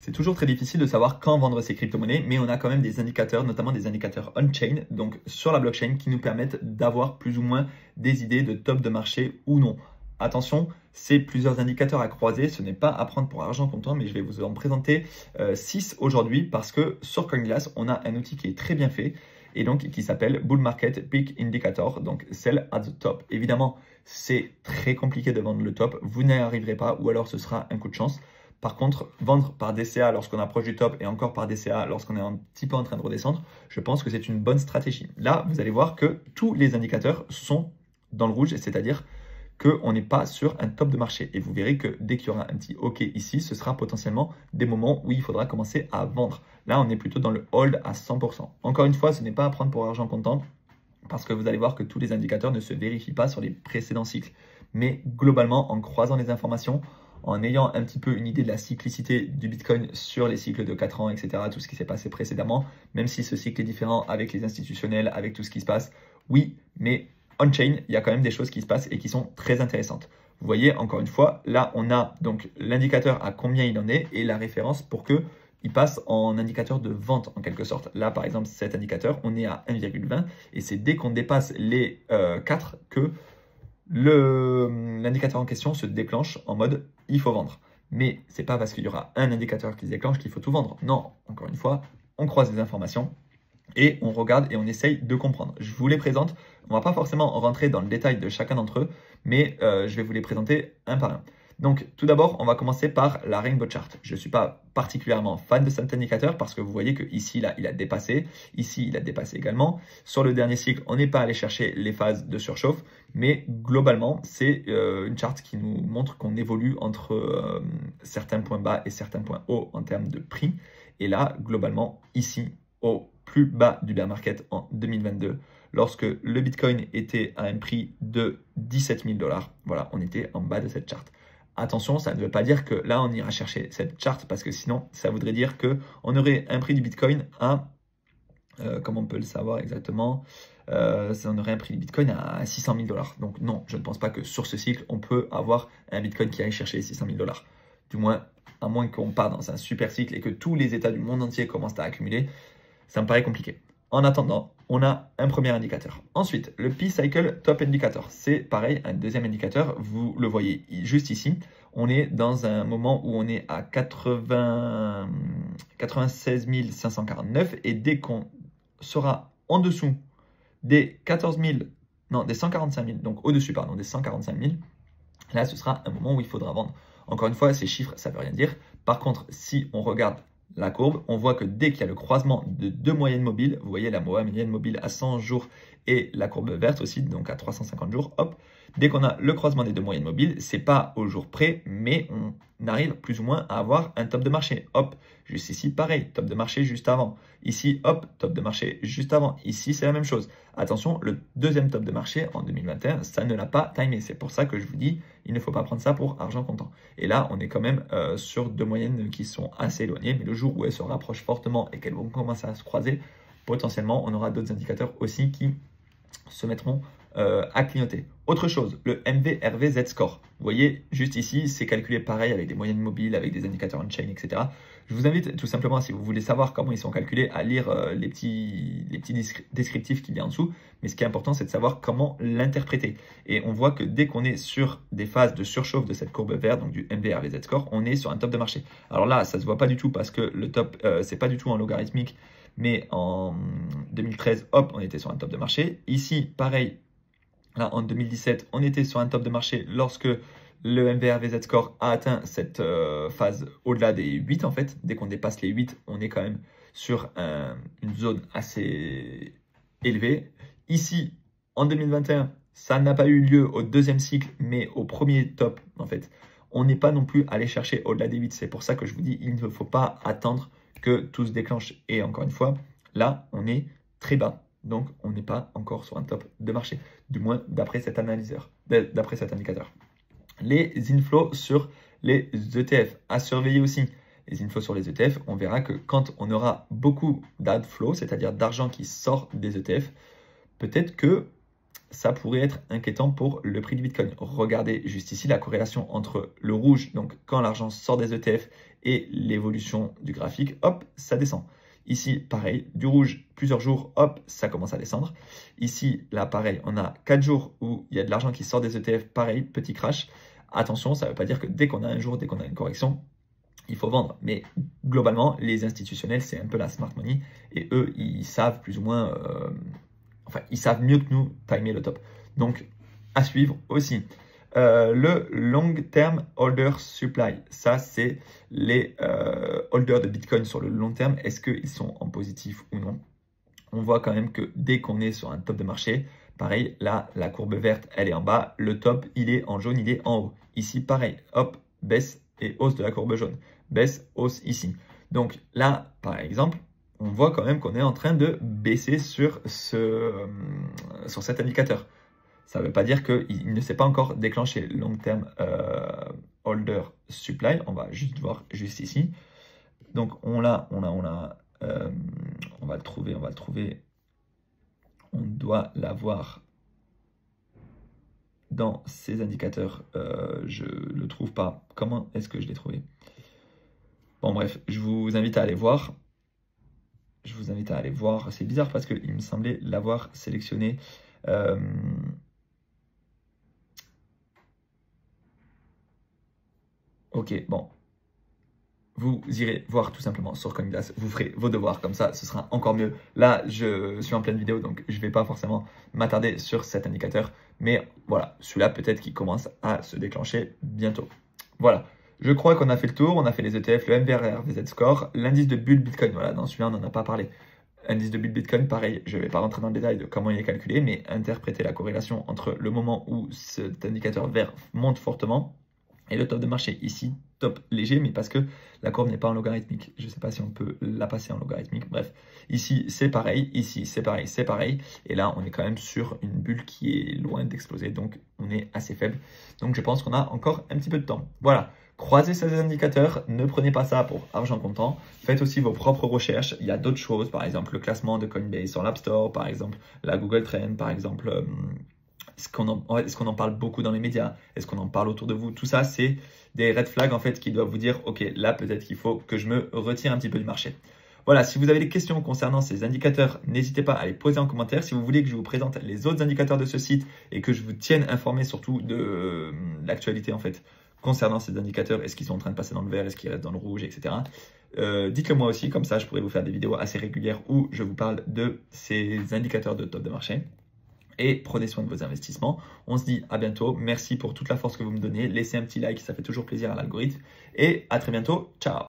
C'est toujours très difficile de savoir quand vendre ces crypto-monnaies, mais on a quand même des indicateurs, notamment des indicateurs on-chain, donc sur la blockchain, qui nous permettent d'avoir plus ou moins des idées de top de marché ou non. Attention, c'est plusieurs indicateurs à croiser, ce n'est pas à prendre pour argent comptant, mais je vais vous en présenter 6 aujourd'hui parce que sur CoinGlass, on a un outil qui est très bien fait et donc qui s'appelle Bull Market Peak Indicator, donc Sell at the Top. Évidemment, c'est très compliqué de vendre le top, vous n'y arriverez pas ou alors ce sera un coup de chance. Par contre, vendre par DCA lorsqu'on approche du top et encore par DCA lorsqu'on est un petit peu en train de redescendre, je pense que c'est une bonne stratégie. Là, vous allez voir que tous les indicateurs sont dans le rouge, c'est-à-dire qu'on n'est pas sur un top de marché. Et vous verrez que dès qu'il y aura un petit OK ici, ce sera potentiellement des moments où il faudra commencer à vendre. Là, on est plutôt dans le hold à 100%. Encore une fois, ce n'est pas à prendre pour argent comptant parce que vous allez voir que tous les indicateurs ne se vérifient pas sur les précédents cycles. Mais globalement, en croisant les informations, en ayant un petit peu une idée de la cyclicité du Bitcoin sur les cycles de 4 ans, etc., tout ce qui s'est passé précédemment, même si ce cycle est différent avec les institutionnels, avec tout ce qui se passe, oui, mais on-chain, il y a quand même des choses qui se passent et qui sont très intéressantes. Vous voyez, encore une fois, là, on a donc l'indicateur à combien il en est et la référence pour que il passe en indicateur de vente en quelque sorte. Là, par exemple, cet indicateur, on est à 1,20 et c'est dès qu'on dépasse les 4 que l'indicateur en question se déclenche en mode il faut vendre. Mais c'est pas parce qu'il y aura un indicateur qui se déclenche qu'il faut tout vendre. Non, encore une fois, on croise les informations et on regarde et on essaye de comprendre. Je vous les présente. On va pas forcément rentrer dans le détail de chacun d'entre eux, mais je vais vous les présenter un par un. Donc, tout d'abord, on va commencer par la Rainbow Chart. Je ne suis pas particulièrement fan de cet indicateur parce que vous voyez qu'ici, là, il a dépassé. Ici, il a dépassé également. Sur le dernier cycle, on n'est pas allé chercher les phases de surchauffe, mais globalement, c'est une charte qui nous montre qu'on évolue entre certains points bas et certains points hauts en termes de prix. Et là, globalement, ici, au plus bas du bear market en 2022, lorsque le Bitcoin était à un prix de 17 000 $, voilà, on était en bas de cette charte. Attention, ça ne veut pas dire que là, on ira chercher cette charte parce que sinon, ça voudrait dire qu'on aurait un prix du Bitcoin à, comment on peut le savoir exactement, on aurait un prix du Bitcoin à 600 000 $. Donc non, je ne pense pas que sur ce cycle, on peut avoir un Bitcoin qui aille chercher 600 000 $. Du moins, à moins qu'on parte dans un super cycle et que tous les États du monde entier commencent à accumuler, ça me paraît compliqué. En attendant, on a un premier indicateur. Ensuite, le P-Cycle Top Indicator. C'est pareil, un deuxième indicateur. Vous le voyez juste ici. On est dans un moment où on est à 96 549 et dès qu'on sera en dessous des 145 000, donc au-dessus, pardon, des 145 000, là, ce sera un moment où il faudra vendre. Encore une fois, ces chiffres, ça ne veut rien dire. Par contre, si on regarde la courbe, on voit que dès qu'il y a le croisement de deux moyennes mobiles, vous voyez la moyenne mobile à 100 jours et la courbe verte aussi, donc à 350 jours, hop, dès qu'on a le croisement des deux moyennes mobiles, c'est pas au jour près, mais on arrive plus ou moins à avoir un top de marché. Hop, juste ici, pareil, top de marché juste avant. Ici, hop, top de marché juste avant. Ici, c'est la même chose. Attention, le deuxième top de marché en 2021, ça ne l'a pas timé. C'est pour ça que je vous dis, il ne faut pas prendre ça pour argent comptant. Et là, on est quand même sur deux moyennes qui sont assez éloignées, mais le jour où elles se rapprochent fortement et qu'elles vont commencer à se croiser, potentiellement, on aura d'autres indicateurs aussi qui se mettront à clignoter. Autre chose, le MVRV Z-Score. Vous voyez, juste ici, c'est calculé pareil avec des moyennes mobiles, avec des indicateurs on-chain, etc. Je vous invite tout simplement, si vous voulez savoir comment ils sont calculés, à lire les petits descriptifs qu'il y a en dessous. Mais ce qui est important, c'est de savoir comment l'interpréter. Et on voit que dès qu'on est sur des phases de surchauffe de cette courbe verte, donc du MVRV Z-Score, on est sur un top de marché. Alors là, ça ne se voit pas du tout parce que le top, c'est pas du tout en logarithmique, mais en 2013, hop, on était sur un top de marché. Ici, pareil. Là, en 2017, on était sur un top de marché lorsque le MVRV Z-Score a atteint cette phase au-delà des 8 en fait. Dès qu'on dépasse les 8, on est quand même sur une zone assez élevée. Ici, en 2021, ça n'a pas eu lieu au deuxième cycle, mais au premier top en fait. On n'est pas non plus allé chercher au-delà des 8. C'est pour ça que je vous dis, il ne faut pas attendre que tout se déclenche. Et encore une fois, là, on est très bas. Donc, on n'est pas encore sur un top de marché, du moins d'après cet analyseur, d'après cet indicateur. Les inflows sur les ETF, à surveiller aussi. Les inflows sur les ETF, on verra que quand on aura beaucoup d'outflow, c'est-à-dire d'argent qui sort des ETF, peut-être que ça pourrait être inquiétant pour le prix du Bitcoin. Regardez juste ici la corrélation entre le rouge, donc quand l'argent sort des ETF, et l'évolution du graphique, hop, ça descend. Ici, pareil, du rouge, plusieurs jours, hop, ça commence à descendre. Ici, là, pareil, on a 4 jours où il y a de l'argent qui sort des ETF, pareil, petit crash. Attention, ça ne veut pas dire que dès qu'on a un jour, dès qu'on a une correction, il faut vendre. Mais globalement, les institutionnels, c'est un peu la smart money. Et eux, ils savent plus ou moins, enfin, ils savent mieux que nous timer le top. Donc, à suivre aussi. Le long term holder supply, ça c'est les holders de Bitcoin sur le long terme. Est-ce qu'ils sont en positif ou non? On voit quand même que dès qu'on est sur un top de marché, pareil, là, la courbe verte, elle est en bas. Le top, il est en jaune, il est en haut. Ici, pareil, hop, baisse et hausse de la courbe jaune. Baisse, hausse ici. Donc là, par exemple, on voit quand même qu'on est en train de baisser sur cet indicateur. Ça ne veut pas dire qu'il ne s'est pas encore déclenché long term holder supply. On va juste voir juste ici. Donc on va le trouver. On doit l'avoir dans ces indicateurs. Je ne le trouve pas. Comment est-ce que je l'ai trouvé? Bon bref, je vous invite à aller voir. C'est bizarre parce qu'il me semblait l'avoir sélectionné. Ok, bon. Vous irez voir tout simplement sur Coinglass, vous ferez vos devoirs, comme ça ce sera encore mieux. Là, je suis en pleine vidéo, donc je ne vais pas forcément m'attarder sur cet indicateur. Mais voilà, celui-là peut-être qu'il commence à se déclencher bientôt. Voilà, je crois qu'on a fait le tour, on a fait les ETF, le MVRR, VZ Score, l'indice de bulle Bitcoin. Voilà, dans celui-là, on n'en a pas parlé. Indice de bulle Bitcoin, pareil, je ne vais pas rentrer dans le détail de comment il est calculé, mais interpréter la corrélation entre le moment où cet indicateur vert monte fortement et le top de marché. Ici, top léger, mais parce que la courbe n'est pas en logarithmique. Je ne sais pas si on peut la passer en logarithmique. Bref, ici, c'est pareil. Ici, c'est pareil, c'est pareil. Et là, on est quand même sur une bulle qui est loin d'exploser. Donc, on est assez faible. Donc, je pense qu'on a encore un petit peu de temps. Voilà. Croisez ces indicateurs. Ne prenez pas ça pour argent comptant. Faites aussi vos propres recherches. Il y a d'autres choses. Par exemple, le classement de Coinbase sur l'App Store. Par exemple, la Google Trend. Par exemple... Est-ce qu'on en parle beaucoup dans les médias? Est-ce qu'on en parle autour de vous? Tout ça, c'est des red flags en fait qui doivent vous dire « Ok, là, peut-être qu'il faut que je me retire un petit peu du marché. » Voilà, si vous avez des questions concernant ces indicateurs, n'hésitez pas à les poser en commentaire. Si vous voulez que je vous présente les autres indicateurs de ce site et que je vous tienne informé surtout de l'actualité en fait concernant ces indicateurs, est-ce qu'ils sont en train de passer dans le vert, est-ce qu'ils restent dans le rouge, etc. Dites-le moi aussi, comme ça je pourrais vous faire des vidéos assez régulières où je vous parle de ces indicateurs de top de marché. Et prenez soin de vos investissements. On se dit à bientôt. Merci pour toute la force que vous me donnez. Laissez un petit like, ça fait toujours plaisir à l'algorithme. Et à très bientôt. Ciao!